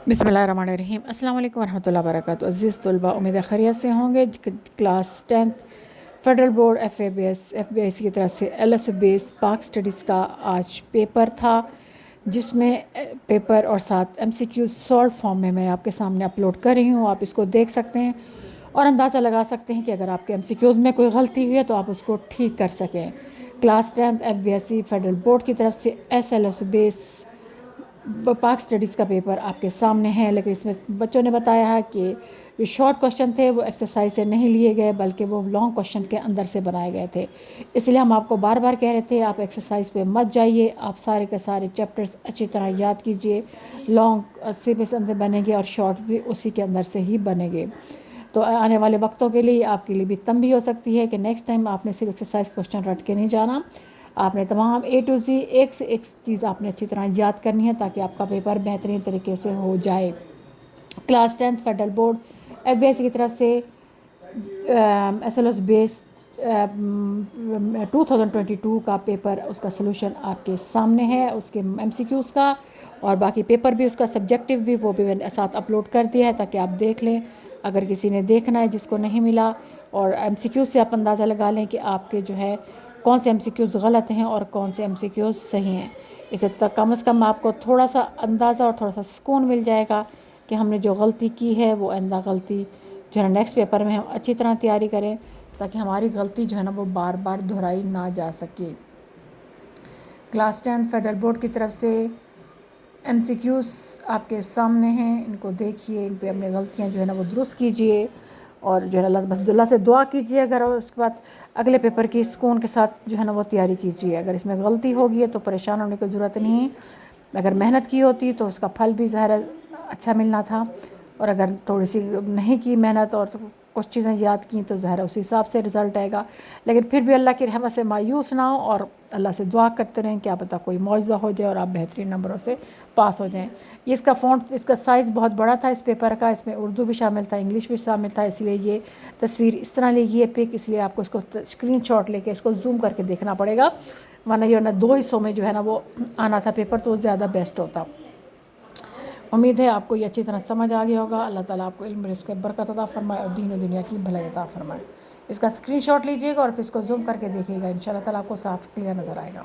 बिस्मिल्लाहिर्रहमानिर्रहीम। अस्सलाम वालेकुम वरहमतुल्लाहि वबरकातुहू। अज़ीज़ तलबा, उम्मीद है खैरियत से होंगे। Class 10th federal board FBIC की तरफ से LS बेस पाक स्टडीज़ का आज पेपर था, जिसमें पेपर और साथ MCQ सॉल्व फॉर्म में मैं आपके सामने अपलोड कर रही हूँ। आप इसको देख सकते हैं और अंदाज़ा लगा सकते हैं कि अगर आपके MCQs में कोई गलती हुई है तो आप उसको ठीक कर सकें। Class 10th FBIC federal board की तरफ से SLS बेस पाक स्टडीज़ का पेपर आपके सामने है, लेकिन इसमें बच्चों ने बताया है कि जो शॉर्ट क्वेश्चन थे वो एक्सरसाइज से नहीं लिए गए, बल्कि वो लॉन्ग क्वेश्चन के अंदर से बनाए गए थे। इसलिए हम आपको बार बार कह रहे थे आप एक्सरसाइज पे मत जाइए, आप सारे के सारे चैप्टर्स अच्छी तरह याद कीजिए। लॉन्ग सिर्फ अंदर बनेंगे और शॉर्ट भी उसी के अंदर से ही बनेंगे। तो आने वाले वक्तों के लिए आपके लिए भी तंबीह हो सकती है कि नेक्स्ट टाइम आपने सिर्फ एक्सरसाइज क्वेश्चन रट के नहीं जाना, आपने तमाम A to Z एक से एक चीज़ आपने अच्छी तरह याद करनी है, ताकि आपका पेपर बेहतरीन तरीके से हो जाए। Class 10th federal board FBIC की तरफ से SLS बेस 2022 का पेपर, उसका सलूशन आपके सामने है, उसके MCQs का और बाकी पेपर भी, उसका सब्जेक्टिव भी, वो भी मैंने साथ अपलोड कर दिया है ताकि आप देख लें अगर किसी ने देखना है जिसको नहीं मिला। और MCQ से आप अंदाज़ा लगा लें कि आपके जो है कौन से MCQs गलत हैं और कौन से MCQs सही हैं। इससे कम से कम आपको थोड़ा सा अंदाज़ा और थोड़ा सा सुकून मिल जाएगा कि हमने जो गलती की है वो आइंदा गलती जो है नेक्स्ट पेपर में हम अच्छी तरह तैयारी करें, ताकि हमारी गलती जो है ना वो बार बार दोहराई ना जा सके। क्लास 10th फेडरल बोर्ड की तरफ से MCQs आपके सामने हैं, इनको देखिए, इन पे अपनी गलतियां जो है ना वो दुरुस्त कीजिए और जो है अल्लाह से दुआ कीजिए। अगर उसके बाद अगले पेपर की सुकून के साथ जो है ना वो तैयारी कीजिए। अगर इसमें गलती होगी है तो परेशान होने की ज़रूरत नहीं, अगर मेहनत की होती तो उसका फल भी ज़ाहिर अच्छा मिलना था, और अगर थोड़ी सी नहीं की मेहनत और कुछ चीज़ें याद की तो ज़ाहिर उसी हिसाब से रिज़ल्ट आएगा। लेकिन फिर भी अल्लाह की रहमत से मायूस ना हो और अल्लाह से दुआ करते रहें, क्या पता कोई मौजज़ा हो जाए और आप बेहतरीन नंबरों से पास हो जाएं। इसका फ़ॉन्ट, इसका साइज़ बहुत बड़ा था इस पेपर का, इसमें उर्दू भी शामिल था, इंग्लिश भी शामिल था, इसलिए ये तस्वीर इस तरह ली गई है पिक, इसलिए आपको इसको स्क्रीनशॉट लेके इसको जूम करके देखना पड़ेगा, वरना ये ना दो हिस्सों में जो है ना वो आना था पेपर, तो ज़्यादा बेस्ट होता। उम्मीद है आपको ये अच्छी तरह समझ आ गया होगा। अल्लाह ताला आपको इल्म रिज़्क़ बरकत अता फरमाए और दीन और दुनिया की भलाई अता फरमाए। इसका स्क्रीनशॉट लीजिएगा और फिर इसको जूम करके देखिएगा, इंशाअल्लाह ताला आपको साफ क्लियर नज़र आएगा।